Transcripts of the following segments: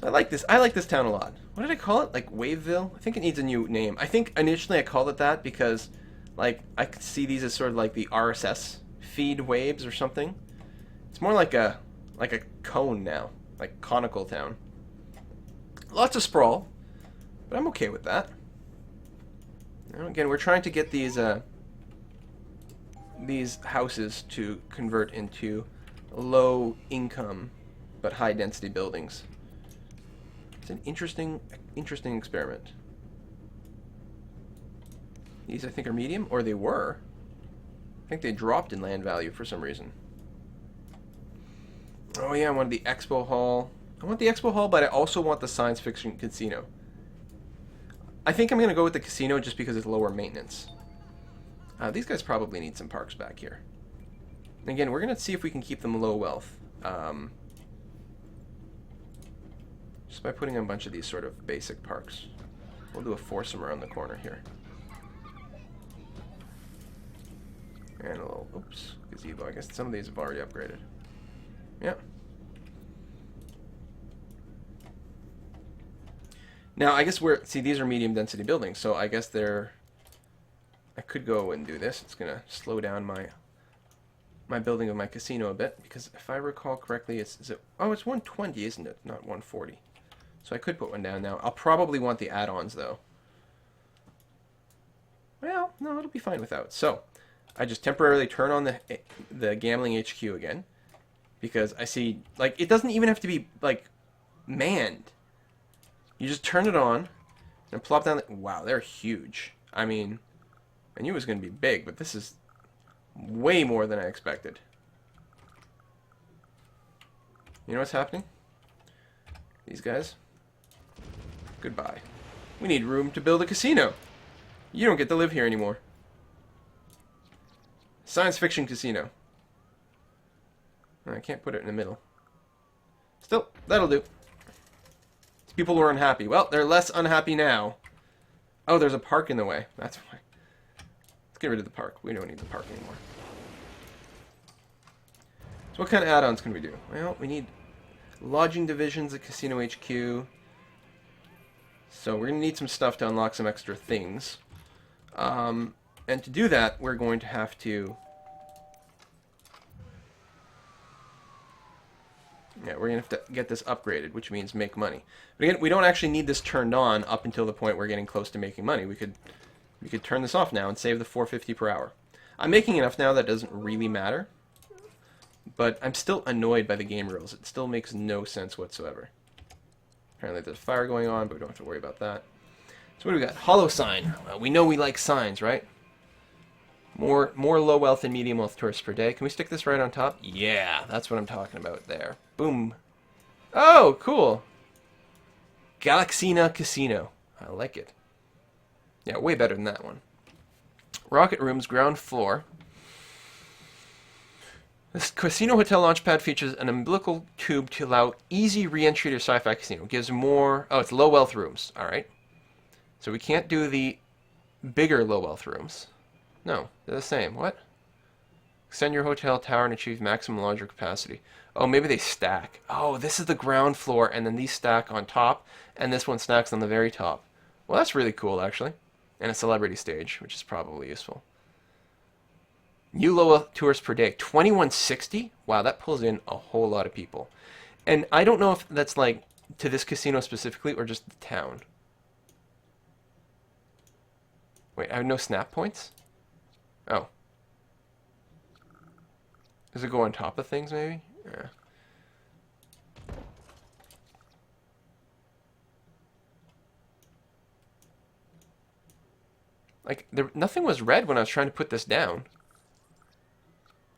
So I like this town a lot. What did I call it? Like Waveville? I think it needs a new name. I think initially I called it that because, like, I could see these as sort of like the RSS feed waves or something. It's more like a cone now, like conical town. Lots of sprawl, but I'm okay with that. Now, again, we're trying to get these houses to convert into low income but high density buildings. It's an interesting experiment. These I think are medium, or they were. I think they dropped in land value for some reason. Oh yeah, I wanted the expo hall. I want the expo hall, but I also want the science fiction casino. I think I'm going to go with the casino just because it's lower maintenance. These guys probably need some parks back here. And again, we're going to see if we can keep them low wealth. Just by putting in a bunch of these sort of basic parks. We'll do a foursome around the corner here. And a little, oops, gazebo. I guess some of these have already upgraded. Yeah. Now, I guess see, these are medium density buildings, so I guess I could go and do this. It's going to slow down my building of my casino a bit, because if I recall correctly, it's 120, isn't it? Not 140. So I could put one down now. I'll probably want the add-ons, though. Well, no, it'll be fine without. So, I just temporarily turn on the gambling HQ again, because I see, like, it doesn't even have to be, like, manned. You just turn it on and plop down. Wow, they're huge. I mean, I knew it was going to be big, but this is way more than I expected. You know what's happening? These guys. Goodbye. We need room to build a casino. You don't get to live here anymore. Science fiction casino. I can't put it in the middle. Still, that'll do. People were unhappy. Well, they're less unhappy now. Oh, there's a park in the way. That's why. Let's get rid of the park. We don't need the park anymore. So what kind of add-ons can we do? Well, we need lodging divisions at Casino HQ. So we're going to need some stuff to unlock some extra things. And to do that, we're going to have to... Yeah, we're going to have to get this upgraded, which means make money. But again, we don't actually need this turned on up until the point we're getting close to making money. We could turn this off now and save the $4.50 per hour. I'm making enough now that it doesn't really matter. But I'm still annoyed by the game rules. It still makes no sense whatsoever. Apparently there's a fire going on, but we don't have to worry about that. So what do we got? Hollow sign. We know we like signs, right? More low wealth and medium wealth tourists per day. Can we stick this right on top? Yeah, that's what I'm talking about there. Boom. Oh, cool. Galaxina Casino. I like it. Yeah, way better than that one. Rocket Rooms, ground floor. This casino hotel launchpad features an umbilical tube to allow easy re-entry to sci-fi casino. It gives more... Oh, it's low wealth rooms. All right. So we can't do the bigger low wealth rooms. No, they're the same. What? Extend your hotel tower and achieve maximum lodger capacity. Oh, maybe they stack. Oh, this is the ground floor, and then these stack on top, and this one stacks on the very top. Well, that's really cool, actually. And a celebrity stage, which is probably useful. New low wealth tourists per day. 2160? Wow, that pulls in a whole lot of people. And I don't know if that's, like, to this casino specifically, or just the town. Wait, I have no snap points? Oh. Does it go on top of things, maybe? Yeah. Like, nothing was red when I was trying to put this down.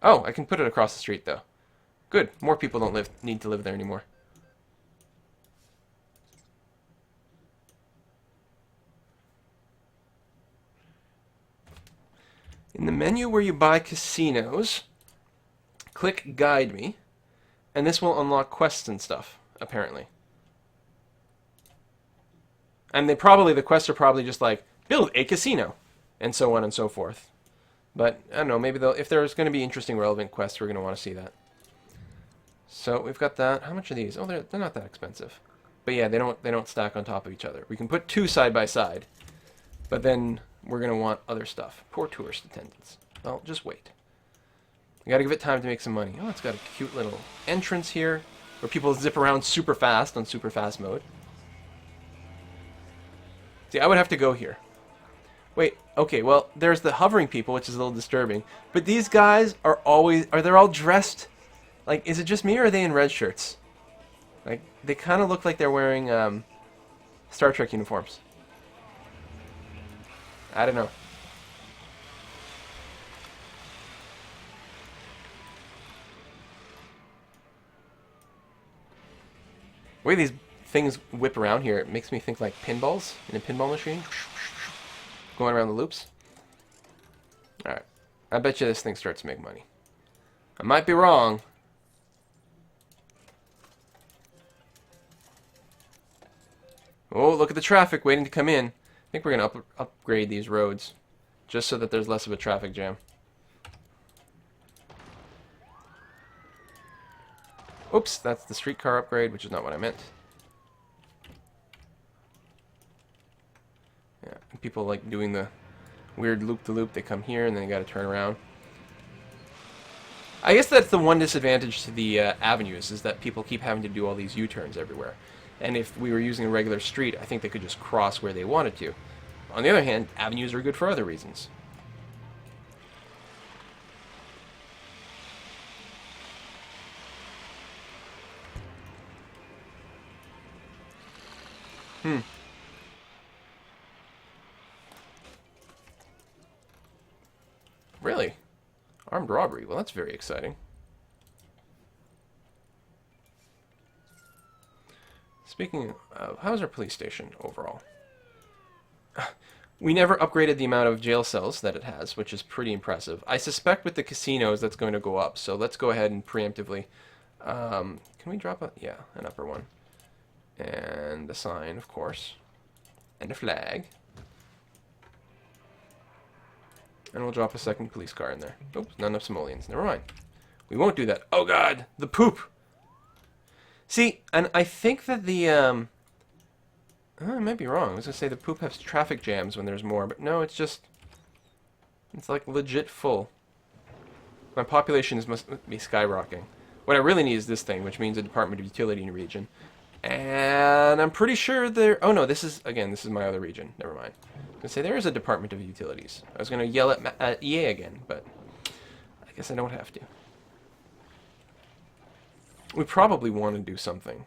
Oh, I can put it across the street, though. Good. More people don't need to live there anymore. In the menu where you buy casinos, click Guide Me, and this will unlock quests and stuff, apparently. And the quests are probably just like, build a casino, and so on and so forth. But, I don't know, maybe if there's going to be interesting, relevant quests, we're going to want to see that. So, we've got that. How much are these? Oh, they're not that expensive. But yeah, they don't stack on top of each other. We can put two side by side, but then we're gonna want other stuff. Poor tourist attendants. Well, just wait. We gotta give it time to make some money. Oh, it's got a cute little entrance here where people zip around super fast on super fast mode. See, I would have to go here. Wait, okay, well, there's the hovering people, which is a little disturbing. But these guys are they're all dressed, like, is it just me or are they in red shirts? Like, they kind of look like they're wearing Star Trek uniforms. I don't know. The way these things whip around here, it makes me think like pinballs in a pinball machine. Going around the loops. Alright. I bet you this thing starts to make money. I might be wrong. Oh, look at the traffic waiting to come in. I think we're going to upgrade these roads just so that there's less of a traffic jam. Oops, that's the streetcar upgrade, which is not what I meant. Yeah, people like doing the weird loop-the-loop. They come here and then they got to turn around. I guess that's the one disadvantage to the avenues, is that people keep having to do all these U-turns everywhere. And if we were using a regular street, I think they could just cross where they wanted to. On the other hand, avenues are good for other reasons. Really? Armed robbery. Well, that's very exciting. Speaking of, how's our police station overall? We never upgraded the amount of jail cells that it has, which is pretty impressive. I suspect with the casinos that's going to go up, so let's go ahead and preemptively... can we drop a... yeah, an upper one. And the sign, of course. And a flag. And we'll drop a second police car in there. Oops, not enough simoleons. Never mind. We won't do that. Oh god! The poop! See, and I think that the, oh, I might be wrong. I was going to say the poop has traffic jams when there's more, but no, it's just... it's like legit full. My population must be skyrocketing. What I really need is this thing, which means a Department of Utility in region. And I'm pretty sure there... oh no, this is my other region. Never mind. I was going to say there is a Department of Utilities. I was going to yell at EA again, but I guess I don't have to. We probably want to do something.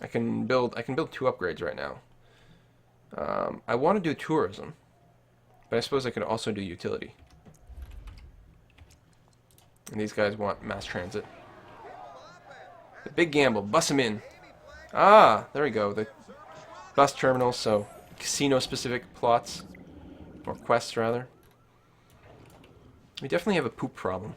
I can build 2 upgrades right now. I want to do tourism, but I suppose I could also do utility. And these guys want mass transit. The big gamble, bus them in. Ah, there we go. The bus terminals, so casino-specific plots, or quests rather. We definitely have a poop problem.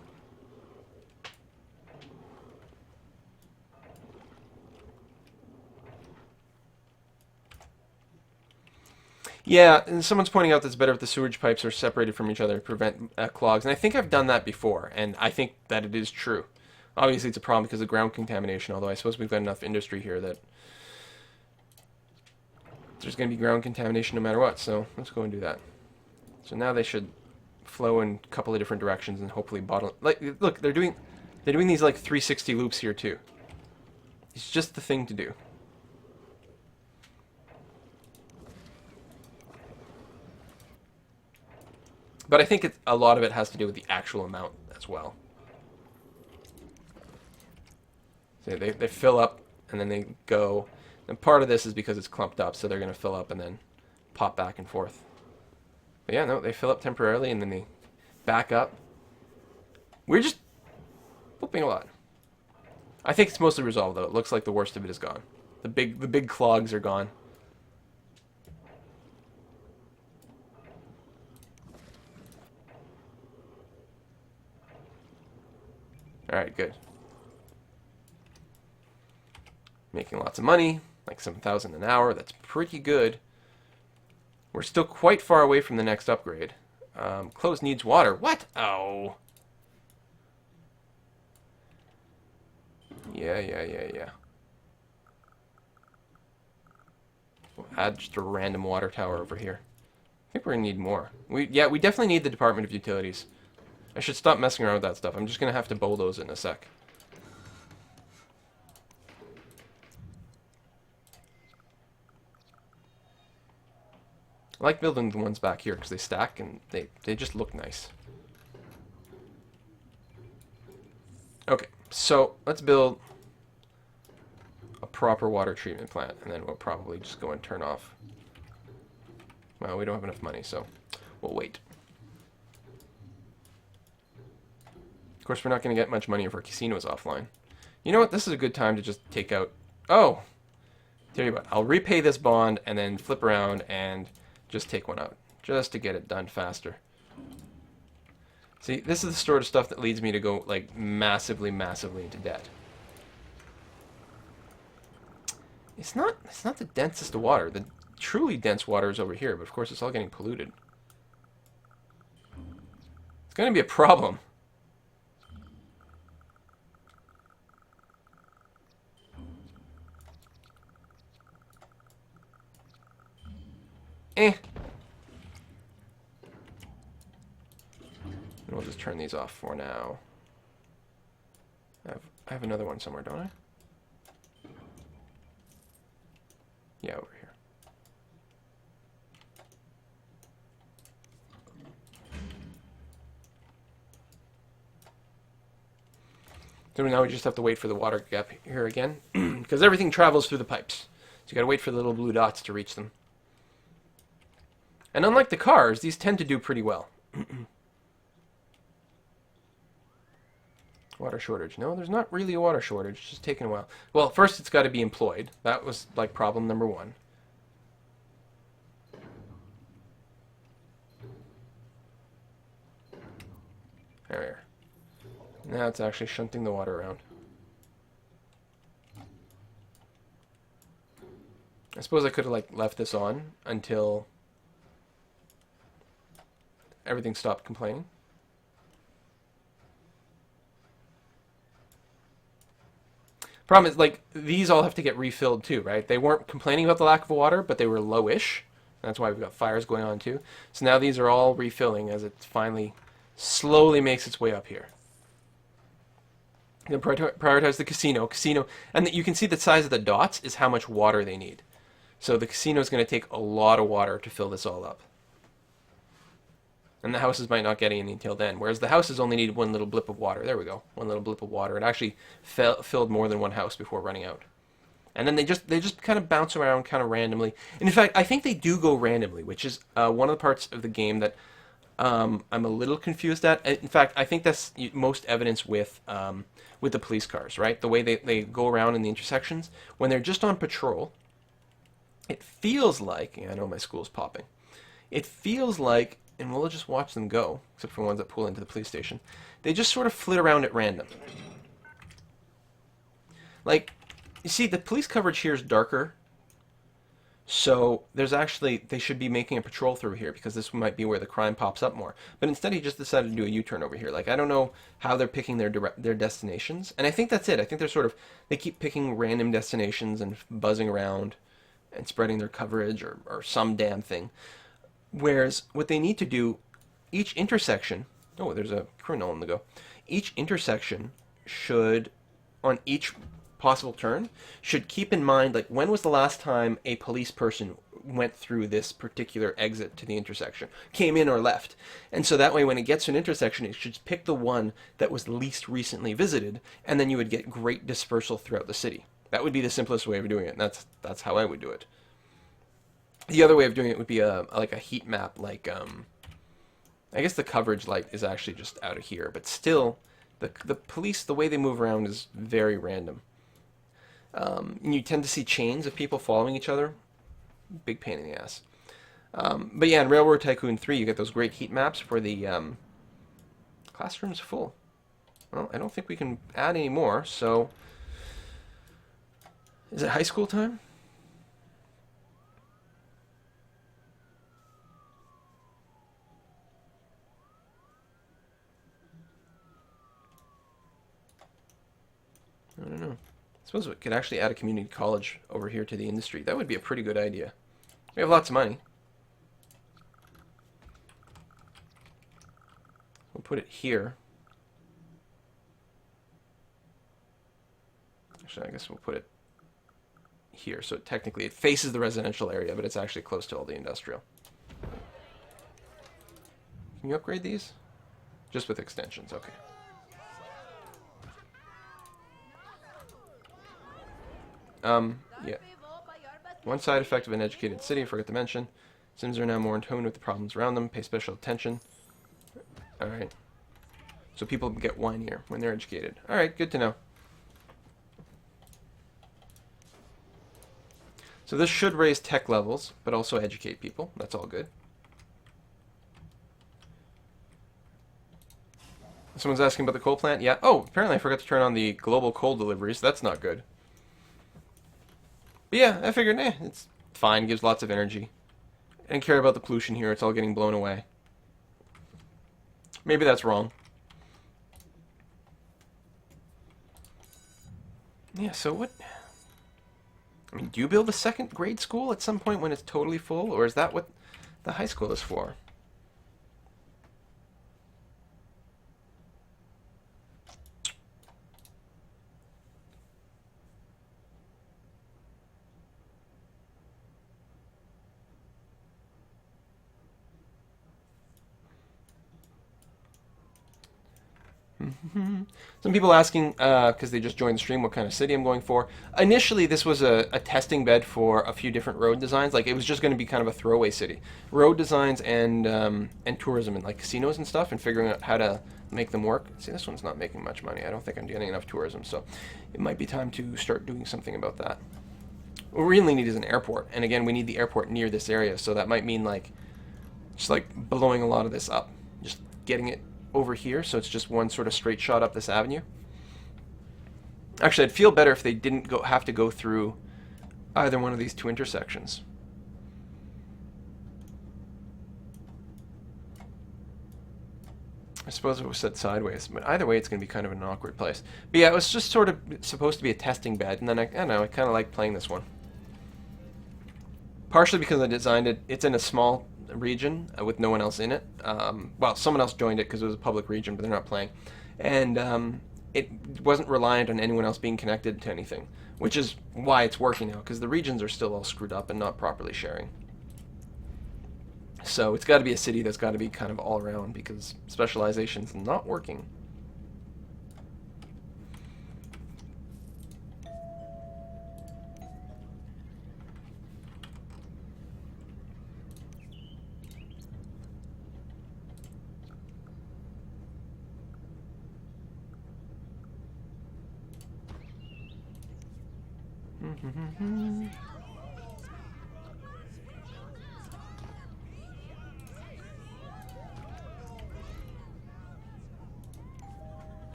Yeah, and someone's pointing out that it's better if the sewage pipes are separated from each other to prevent clogs. And I think I've done that before, and I think that it is true. Obviously, it's a problem because of ground contamination, although I suppose we've got enough industry here that there's going to be ground contamination no matter what, so let's go and do that. So now they should flow in a couple of different directions and hopefully bottle... like, look, they're doing these like 360 loops here too. It's just the thing to do. But I think a lot of it has to do with the actual amount as well. So they fill up and then they go. And part of this is because it's clumped up, so they're going to fill up and then pop back and forth. But yeah, no, they fill up temporarily and then they back up. We're just pooping a lot. I think it's mostly resolved though. It looks like the worst of it is gone. The big clogs are gone. Alright, good. Making lots of money, like 7,000 an hour. That's pretty good. We're still quite far away from the next upgrade. Close needs water. What? Oh. Yeah. We'll add just a random water tower over here. I think we're gonna need more. We definitely need the Department of Utilities. I should stop messing around with that stuff. I'm just gonna have to bulldoze it in a sec. I like building the ones back here because they stack and they just look nice. Okay, so let's build a proper water treatment plant, and then we'll probably just go and turn off. Well, we don't have enough money, so we'll wait. Of course, we're not going to get much money if our casino is offline. You know what? This is a good time to just take out... Oh! Tell you what, I'll repay this bond and then flip around and just take one out. Just to get it done faster. See, this is the sort of stuff that leads me to go, like, massively into debt. It's not the densest of water. The truly dense water is over here, but of course it's all getting polluted. It's going to be a problem. We'll just turn these off for now. I have another one somewhere, don't I? Yeah, over here. So now we just have to wait for the water gap here again, because everything travels through the pipes. So you gotta wait for the little blue dots to reach them. And unlike the cars, these tend to do pretty well. Water shortage. No, there's not really a water shortage. It's just taking a while. Well, first it's got to be employed. That was like problem number one. There we are. Now it's actually shunting the water around. I suppose I could have like left this on until everything stopped complaining. Problem is, like, these all have to get refilled too, right? They weren't complaining about the lack of water, but they were lowish. That's why we've got fires going on too. So now these are all refilling as it finally slowly makes its way up here. Then prioritize the casino. And you can see the size of the dots is how much water they need. So the casino is going to take a lot of water to fill this all up. And the houses might not get any until then. Whereas the houses only need one little blip of water. There we go. One little blip of water. It actually filled more than one house before running out. And then they just kind of bounce around kind of randomly. And in fact, I think they do go randomly, which is one of the parts of the game that I'm a little confused at. In fact, I think that's most evidence with the police cars, right? The way they go around in the intersections. When they're just on patrol, it feels like... Yeah, I know my school's popping. It feels like... And we'll just watch them go, except for ones that pull into the police station. They just sort of flit around at random. Like, you see, the police coverage here is darker. So there's actually, they should be making a patrol through here because this might be where the crime pops up more. But instead he just decided to do a U-turn over here. Like, I don't know how they're picking their destinations. And I think that's it. I think they're sort of, they keep picking random destinations and buzzing around and spreading their coverage or some damn thing. Whereas what they need to do, each intersection... Oh, there's a criminal on the go. Each intersection should, on each possible turn, should keep in mind, like, when was the last time a police person went through this particular exit to the intersection? Came in or left. And so that way, when it gets to an intersection, it should pick the one that was least recently visited, and then you would get great dispersal throughout the city. That would be the simplest way of doing it, and that's how I would do it. The other way of doing it would be like a heat map, like I guess the coverage light is actually just out of here, but still, the police, the way they move around is very random. And you tend to see chains of people following each other. Big pain in the ass. But yeah, in Railroad Tycoon 3, you get those great heat maps where the classroom's full. Well, I don't think we can add any more, so... Is it high school time? I don't know. Suppose we could actually add a community college over here to the industry. That would be a pretty good idea. We have lots of money. We'll put it here. Actually, I guess we'll put it here. So technically it faces the residential area, but it's actually close to all the industrial. Can you upgrade these? Just with extensions, okay. Yeah. One side effect of an educated city, I forgot to mention. Sims are now more in tune with the problems around them, pay special attention. Alright. So people get whinier when they're educated. Alright, good to know. So this should raise tech levels, but also educate people. That's all good. Someone's asking about the coal plant. Yeah. Oh, apparently I forgot to turn on the global coal deliveries. That's not good. But yeah, I figured, it's fine. Gives lots of energy. I didn't care about the pollution here. It's all getting blown away. Maybe that's wrong. Yeah, so what... I mean, do you build a second grade school at some point when it's totally full? Or is that what the high school is for? Some people asking, because they just joined the stream, what kind of city I'm going for. Initially, this was a testing bed for a few different road designs. Like, it was just going to be kind of a throwaway city. Road designs and tourism and, like, casinos and stuff, and figuring out how to make them work. See, this one's not making much money. I don't think I'm getting enough tourism, so it might be time to start doing something about that. What we really need is an airport. And, again, we need the airport near this area, so that might mean, like, just, like, blowing a lot of this up. Just getting it over here, so it's just one sort of straight shot up this avenue. Actually, I'd feel better if they didn't have to go through either one of these two intersections. I suppose it was set sideways, but either way, it's going to be kind of an awkward place. But yeah, it was just sort of supposed to be a testing bed, and then I don't know, I kind of like playing this one. Partially because I designed it. It's in a small region with no one else in it. Well, someone else joined it because it was a public region, but they're not playing. And it wasn't reliant on anyone else being connected to anything, which is why it's working now, because the regions are still all screwed up and not properly sharing. So it's got to be a city that's got to be kind of all around, because specialization's not working.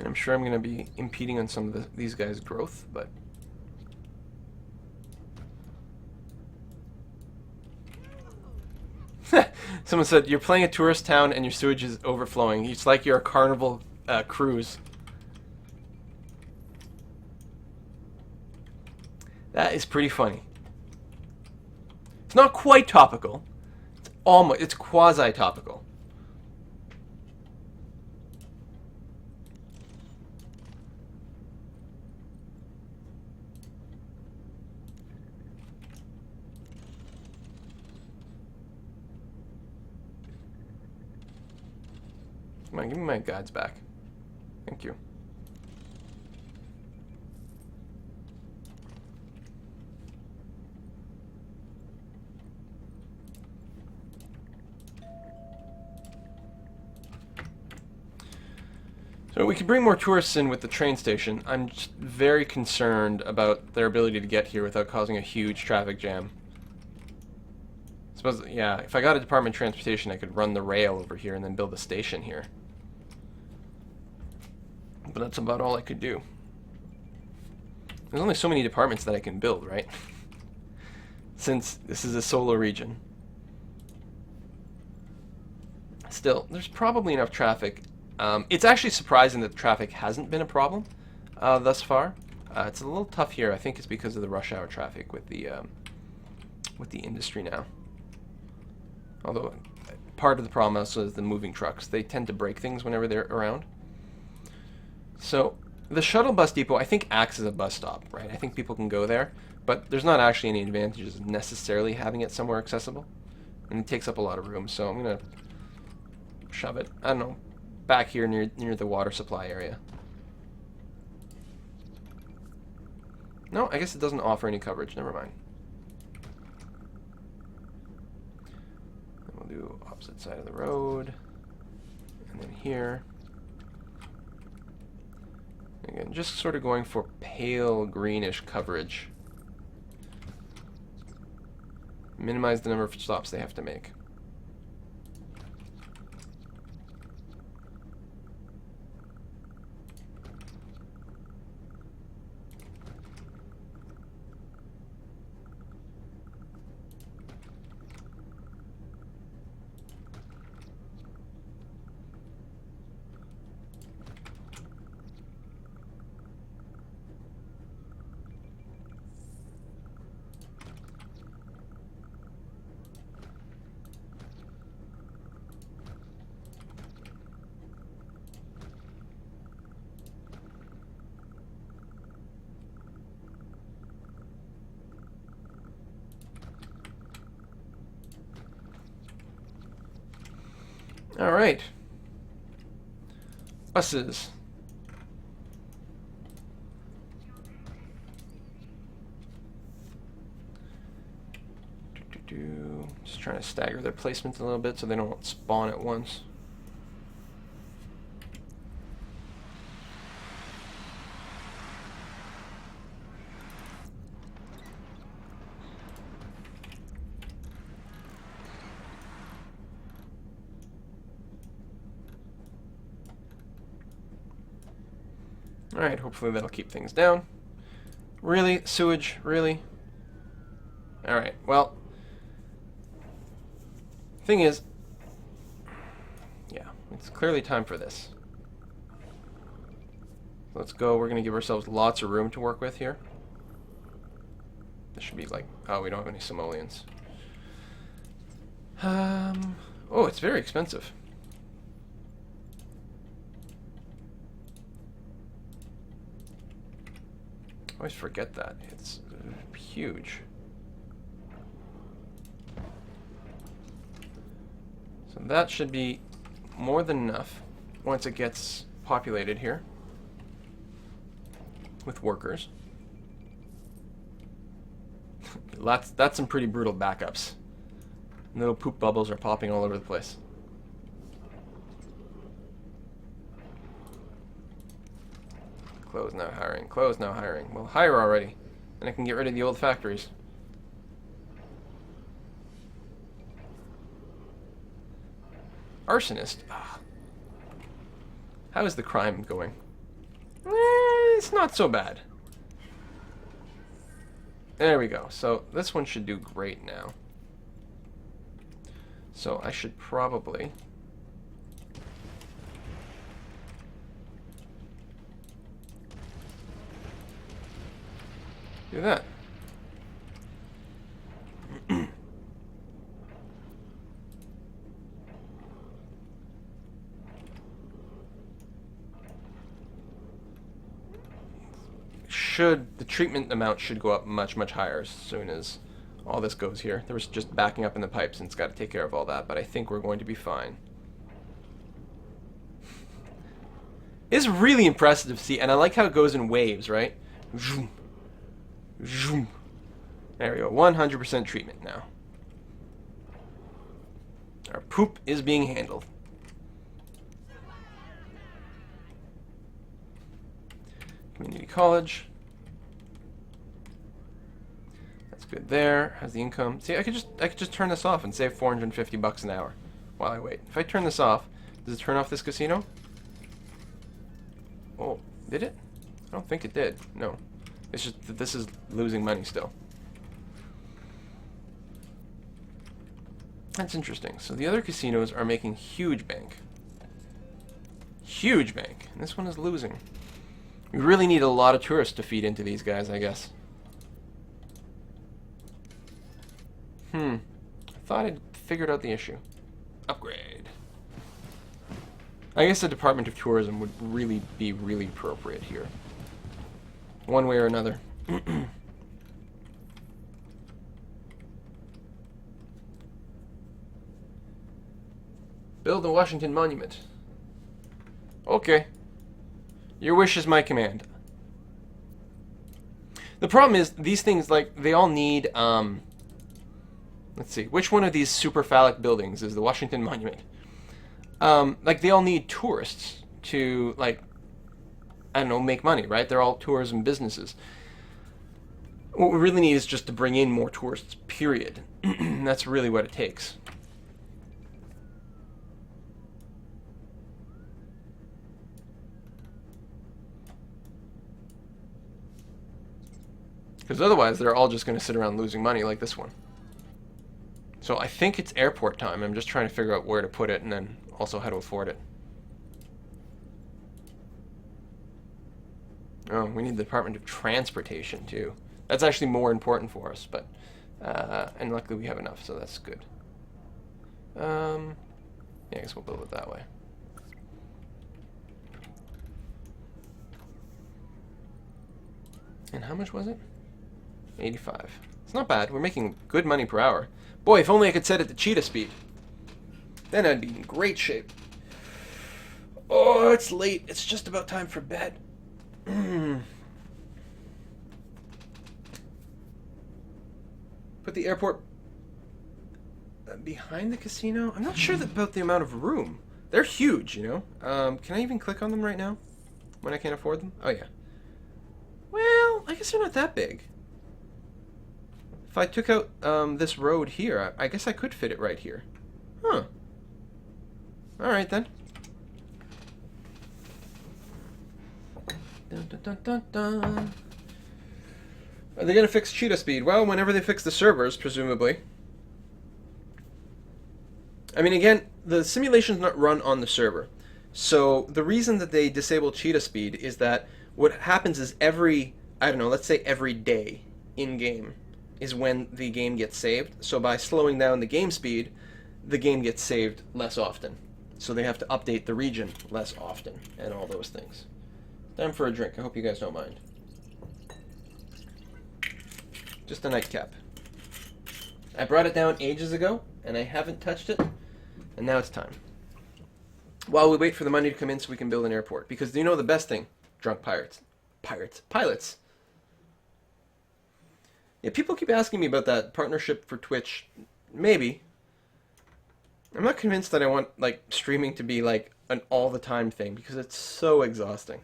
I'm sure I'm going to be impeding on some of these guys' growth, but... Someone said, you're playing a tourist town and your sewage is overflowing. It's like you're a carnival cruise. That is pretty funny. It's not quite topical. It's quasi-topical. Come on, give me my guides back. Thank you. So we could bring more tourists in with the train station. I'm just very concerned about their ability to get here without causing a huge traffic jam. Suppose, yeah, if I got a Department of Transportation, I could run the rail over here and then build a station here. But that's about all I could do. There's only so many departments that I can build, right? Since this is a solo region. Still, there's probably enough traffic It's actually surprising that the traffic hasn't been a problem thus far. It's a little tough here. I think it's because of the rush hour traffic with the industry now. Although part of the problem also is the moving trucks. They tend to break things whenever they're around. So the shuttle bus depot, I think, acts as a bus stop, right? I think people can go there, but there's not actually any advantages of necessarily having it somewhere accessible. And it takes up a lot of room, so I'm going to shove it, I don't know, back here near the water supply area. No, I guess it doesn't offer any coverage. Never mind. Then we'll do opposite side of the road. And then here. Again, just sort of going for pale greenish coverage. Minimize the number of stops they have to make. All right. Buses. Just trying to stagger their placements a little bit so they don't spawn at once. Alright, hopefully that'll keep things down. Really? Sewage? Really? Alright, well. Thing is, yeah, it's clearly time for this. Let's go. We're going to give ourselves lots of room to work with here. This should be like, oh, we don't have any simoleons. Oh, it's very expensive. I always forget that. It's huge. So that should be more than enough once it gets populated here with workers. That's some pretty brutal backups. Little poop bubbles are popping all over the place. Close now hiring. Close now hiring. Well, hire already. And I can get rid of the old factories. Arsonist. Ah. How is the crime going? It's not so bad. There we go. So this one should do great now. So I should probably do that. The treatment amount should go up much, much higher as soon as all this goes here. There was just backing up in the pipes and it's got to take care of all that, but I think we're going to be fine. It's really impressive to see, and I like how it goes in waves, right? Zoom. Zoom. There we go, 100% treatment now. Our poop is being handled. Community college. That's good there. How's the income? See, I could just turn this off and save 450 bucks an hour while I wait. If I turn this off, does it turn off this casino? Oh, did it? I don't think it did. No. It's just that this is losing money still. That's interesting. So the other casinos are making huge bank. Huge bank. And this one is losing. We really need a lot of tourists to feed into these guys, I guess. I thought I'd figured out the issue. Upgrade. I guess the Department of Tourism would really be really appropriate here. One way or another. Build a Washington Monument. Okay. Your wish is my command. The problem is, these things, like, they all need, let's see, which one of these super phallic buildings is the Washington Monument? Like, they all need tourists to, like, I don't know, make money, right? They're all tourism businesses. What we really need is just to bring in more tourists, period. That's really what it takes. Because otherwise, they're all just going to sit around losing money like this one. So I think it's airport time. I'm just trying to figure out where to put it and then also how to afford it. Oh, we need the Department of Transportation, too. That's actually more important for us, but... and luckily we have enough, so that's good. Yeah, I guess we'll build it that way. And how much was it? 85. It's not bad. We're making good money per hour. Boy, if only I could set it to cheetah speed. Then I'd be in great shape. Oh, it's late. It's just about time for bed. Put the airport behind the casino? I'm not sure about the amount of room. They're huge, you know? Can I even click on them right now? When I can't afford them? Oh, yeah. Well, I guess they're not that big. If I took out this road here, I guess I could fit it right here. Huh. Alright then. Dun, dun, dun, dun, dun. Are they going to fix cheetah speed? Well, whenever they fix the servers, presumably. I mean, again, the simulation's not run on the server. So the reason that they disable cheetah speed is that what happens is every, I don't know, let's say every day in-game is when the game gets saved. So by slowing down the game speed, the game gets saved less often. So they have to update the region less often and all those things. Time for a drink. I hope you guys don't mind. Just a nightcap. I brought it down ages ago, and I haven't touched it, and now it's time. While we wait for the money to come in so we can build an airport. Because you know the best thing? Drunk pilots. Pilots. Yeah, people keep asking me about that partnership for Twitch. Maybe. I'm not convinced that I want, like, streaming to be, like, an all-the-time thing, because it's so exhausting.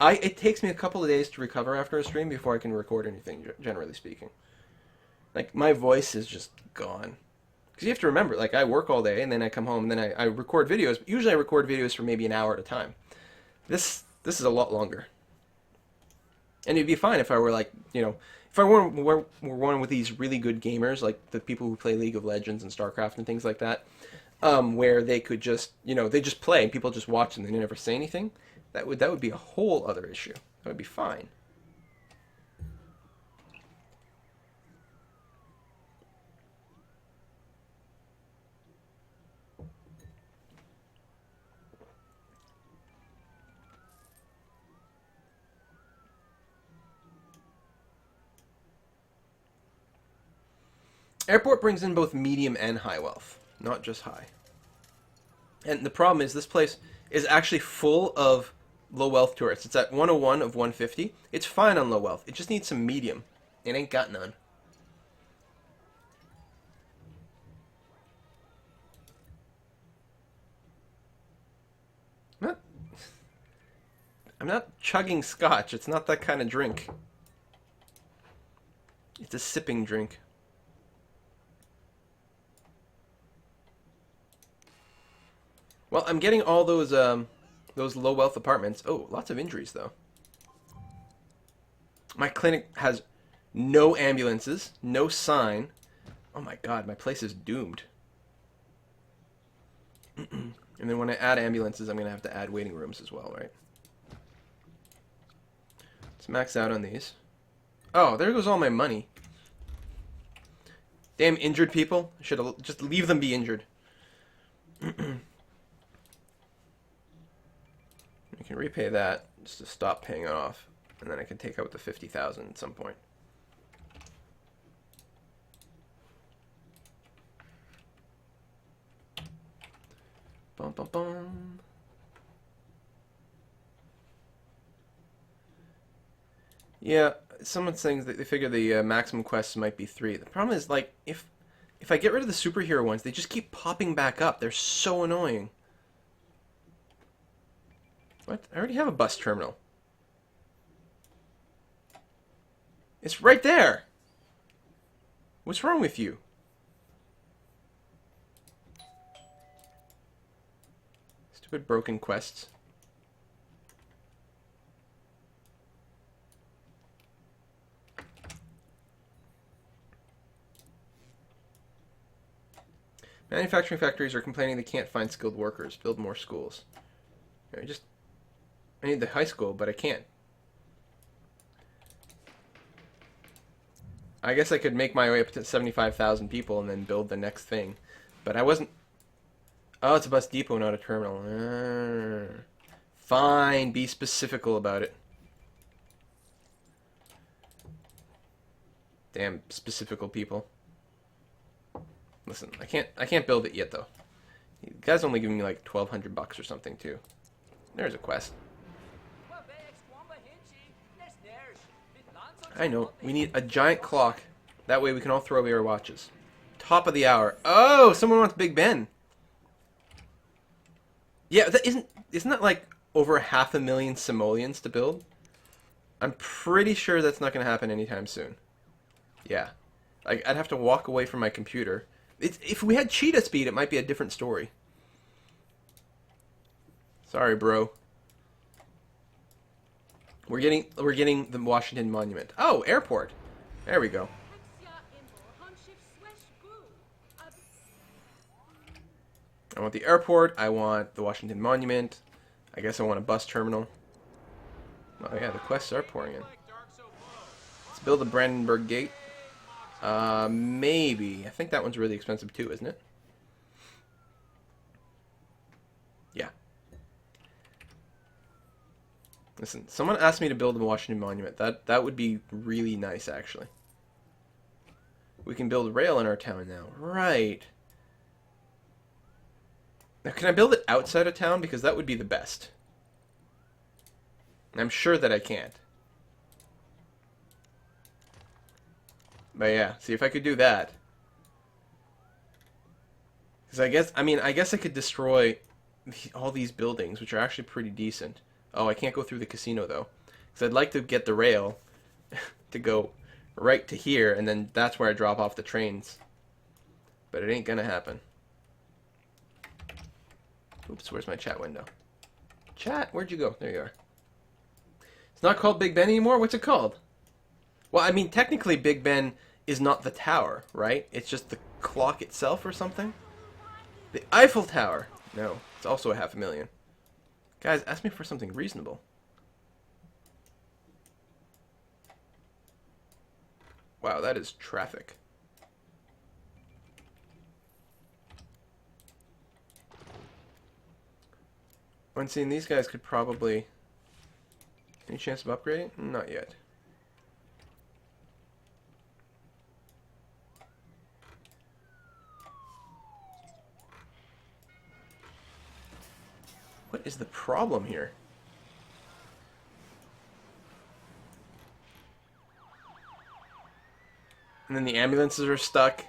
It takes me a couple of days to recover after a stream before I can record anything, generally speaking. Like, my voice is just gone. Because you have to remember, like, I work all day, and then I come home, and then I record videos. Usually I record videos for maybe an hour at a time. This is a lot longer. And it'd be fine if I were, like, you know, if I were one with these really good gamers, like the people who play League of Legends and StarCraft and things like that, where they could just, you know, they just play, and people just watch and they never say anything. That would be a whole other issue. That would be fine. Airport brings in both medium and high wealth, not just high. And the problem is this place is actually full of low wealth tourists. It's at 101 of 150. It's fine on low wealth. It just needs some medium. It ain't got none. I'm not chugging scotch. It's not that kind of drink. It's a sipping drink. Well, I'm getting all those low wealth apartments. Oh, lots of injuries though. My clinic has no ambulances, no sign. Oh my god, my place is doomed. And then when I add ambulances, I'm going to have to add waiting rooms as well, right? Let's max out on these. Oh, there goes all my money. Damn injured people. I should have just leave them be injured. I can repay that just to stop paying it off. And then I can take out the 50,000 at some point. Bum, bum, bum. Yeah, someone's saying that they figure the maximum quests might be 3. The problem is, like, if I get rid of the superhero ones, they just keep popping back up. They're so annoying. What? I already have a bus terminal. It's right there. What's wrong with you? Stupid broken quests. Manufacturing factories are complaining they can't find skilled workers. Build more schools. I need the high school, but I can't. I guess I could make my way up to 75,000 people and then build the next thing. But I wasn't... Oh, it's a bus depot, not a terminal. Fine, be specifical about it. Damn specifical people. Listen, I can't build it yet though. You guys only giving me like $1,200 or something too. There's a quest. I know. We need a giant clock. That way we can all throw away our watches. Top of the hour. Oh, someone wants Big Ben. Yeah, that isn't that like over 500,000 simoleons to build? I'm pretty sure that's not going to happen anytime soon. Yeah. I'd have to walk away from my computer. If we had cheetah speed, it might be a different story. Sorry, bro. We're getting the Washington Monument. Oh, airport. There we go. I want the airport. I want the Washington Monument. I guess I want a bus terminal. Oh yeah, the quests are pouring in. Let's build the Brandenburg Gate. Maybe. I think that one's really expensive too, isn't it? Yeah. Listen, someone asked me to build the Washington Monument. That would be really nice, actually. We can build rail in our town now. Right. Now, can I build it outside of town? Because that would be the best. I'm sure that I can't. But yeah, see if I could do that. Because I guess I could destroy all these buildings, which are actually pretty decent. Oh, I can't go through the casino, though. Because I'd like to get the rail to go right to here, and then that's where I drop off the trains. But it ain't gonna happen. Oops, where's my chat window? Chat, where'd you go? There you are. It's not called Big Ben anymore? What's it called? Well, I mean, technically Big Ben is not the tower, right? It's just the clock itself or something? The Eiffel Tower. No, it's also 500,000. Guys, ask me for something reasonable. Wow, that is traffic. When seeing these guys could probably... Any chance of upgrading? Not yet. What is the problem here? And then the ambulances are stuck.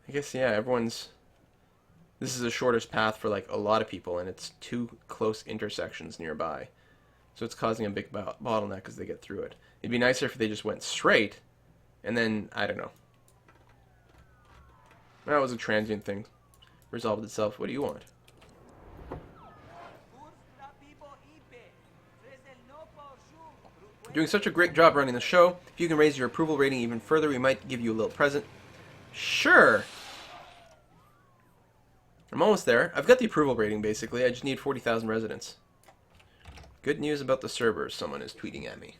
I guess, yeah, everyone's... This is the shortest path for, like, a lot of people, and it's 2 close intersections nearby. So it's causing a big bottleneck as they get through it. It'd be nicer if they just went straight, and then, I don't know. That was a transient thing. Resolved itself. What do you want? Doing such a great job running the show. If you can raise your approval rating even further, we might give you a little present. Sure. I'm almost there. I've got the approval rating, basically. I just need 40,000 residents. Good news about the servers. Someone is tweeting at me.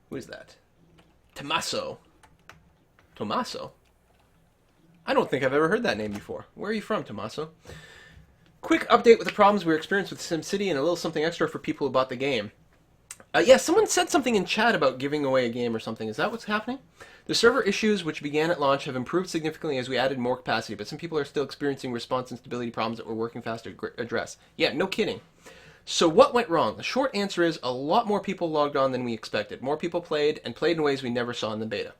Who is that? Tommaso. Tommaso? I don't think I've ever heard that name before. Where are you from, Tommaso? Quick update with the problems we experienced with SimCity and a little something extra for people who bought the game. Yeah, someone said something in chat about giving away a game or something. Is that what's happening? The server issues, which began at launch, have improved significantly as we added more capacity, but some people are still experiencing response and stability problems that we're working fast to address. Yeah, no kidding. So what went wrong? The short answer is a lot more people logged on than we expected. More people played, and played in ways we never saw in the beta.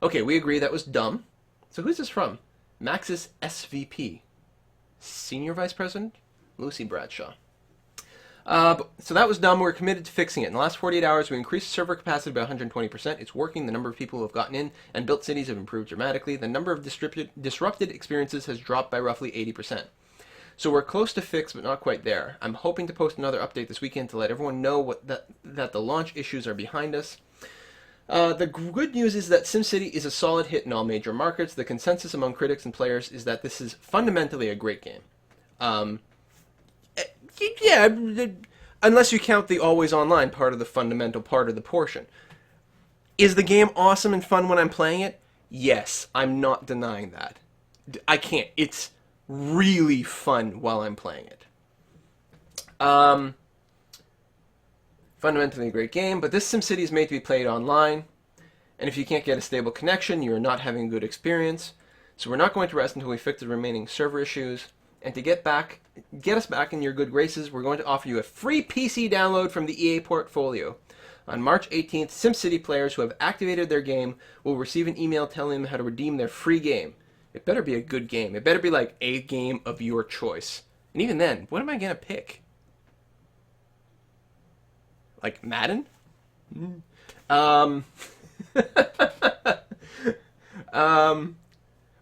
Okay, we agree that was dumb. So who's this from? Maxis SVP. Senior Vice President? Lucy Bradshaw. So that was dumb. We're committed to fixing it. In the last 48 hours, we increased server capacity by 120%. It's working. The number of people who have gotten in and built cities have improved dramatically. The number of disrupted experiences has dropped by roughly 80%. So we're close to fix, but not quite there. I'm hoping to post another update this weekend to let everyone know that the launch issues are behind us. The good news is that SimCity is a solid hit in all major markets. The consensus among critics and players is that this is fundamentally a great game. Yeah, unless you count the always online part of the fundamental part of the portion. Is the game awesome and fun when I'm playing it? Yes, I'm not denying that. I can't. It's really fun while I'm playing it. Fundamentally a great game, but this SimCity is made to be played online, and if you can't get a stable connection, you're not having a good experience. So we're not going to rest until we fix the remaining server issues. And to get us back in your good graces, we're going to offer you a free PC download from the EA portfolio. On March 18th, SimCity players who have activated their game will receive an email telling them how to redeem their free game. It better be a good game. It better be like a game of your choice. And even then, what am I going to pick? Like Madden?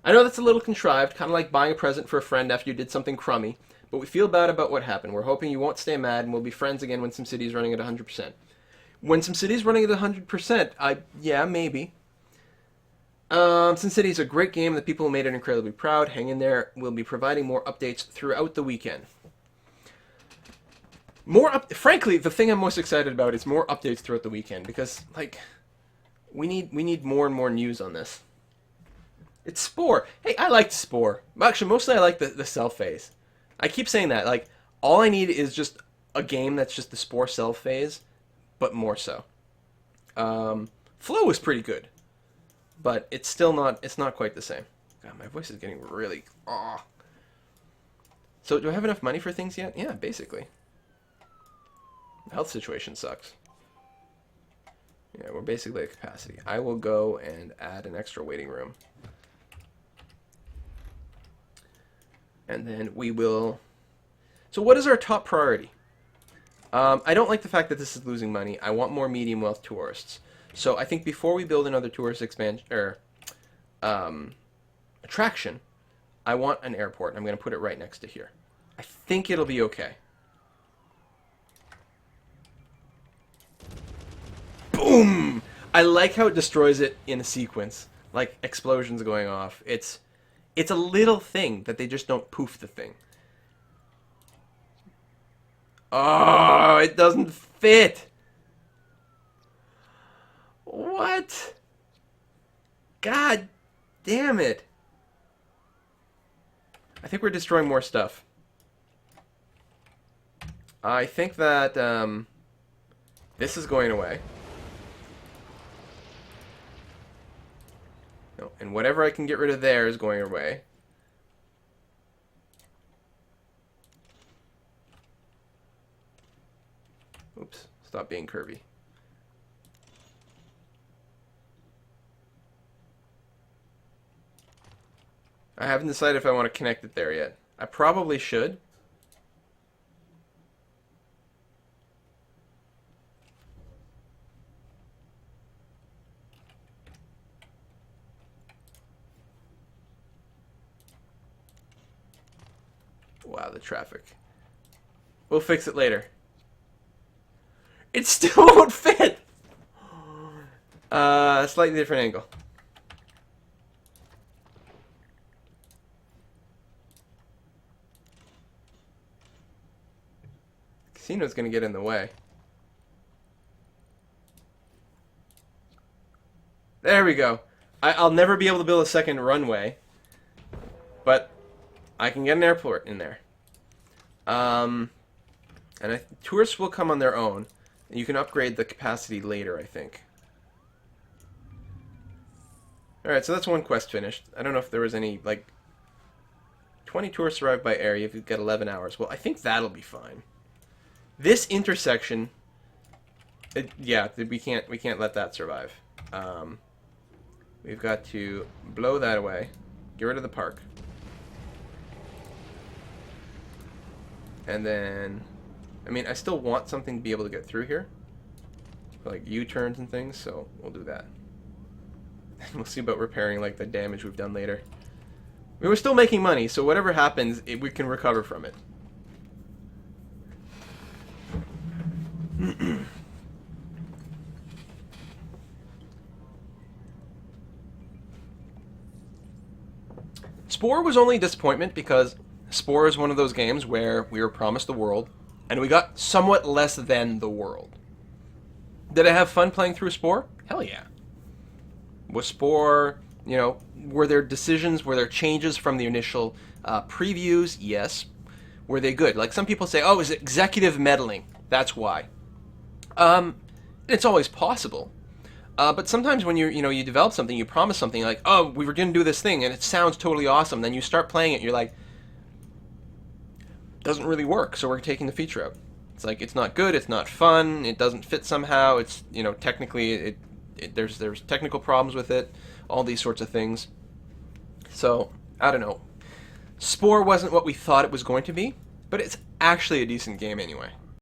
I know that's a little contrived, kind of like buying a present for a friend after you did something crummy, but we feel bad about what happened. We're hoping you won't stay mad and we'll be friends again when SimCity is running at 100%. When SimCity is running at 100%, yeah, maybe. SimCity is a great game. The people who made it are incredibly proud. Hang in there. We'll be providing more updates throughout the weekend. Frankly, the thing I'm most excited about is more updates throughout the weekend because, like, we need more and more news on this. It's Spore. Hey, I liked Spore. Actually, mostly I like the cell phase. I keep saying that. Like, all I need is just a game that's just the Spore cell phase, but more so. Flow was pretty good, but it's still not. It's not quite the same. God, my voice is getting really. So, do I have enough money for things yet? Yeah, basically. The health situation sucks. Yeah, we're basically at capacity. I will go and add an extra waiting room. And then we will... So what is our top priority? I don't like the fact that this is losing money. I want more medium wealth tourists. So I think before we build another tourist attraction, I want an airport. I'm going to put it right next to here. I think it'll be okay. Boom! I like how it destroys it in a sequence. Like explosions going off. It's a little thing that they just don't poof the thing. Oh, it doesn't fit. What? God damn it. I think we're destroying more stuff. I think that this is going away. No, and whatever I can get rid of there is going away. Oops, stop being curvy. I haven't decided if I want to connect it there yet. I probably should. Wow, the traffic. We'll fix it later. It still won't fit! Slightly different angle. Casino's gonna get in the way. There we go. I'll never be able to build a second runway, but I can get an airport in there. And tourists will come on their own. You can upgrade the capacity later, I think. Alright, so that's one quest finished. I don't know if there was any, like... 20 tourists arrive by area if you get 11 hours. Well, I think that'll be fine. This intersection... yeah, we can't let that survive. We've got to blow that away. Get rid of the park. And then... I mean, I still want something to be able to get through here. Like U-turns and things, so we'll do that. We'll see about repairing like the damage we've done later. We were still making money, so whatever happens, we can recover from it. Spore was only a disappointment because Spore is one of those games where we were promised the world, and we got somewhat less than the world. Did I have fun playing through Spore? Hell yeah. Was Spore, you know, were there decisions, were there changes from the initial previews? Yes. Were they good? Like some people say, oh, it was executive meddling. That's why. It's always possible. But sometimes when you develop something, you promise something like, oh, we were going to do this thing, and it sounds totally awesome. Then you start playing it, you're like, doesn't really work, so we're taking the feature out. It's like, it's not good, it's not fun, it doesn't fit somehow, it's, you know, technically, there's technical problems with it, all these sorts of things. So, I don't know. Spore wasn't what we thought it was going to be, but it's actually a decent game anyway.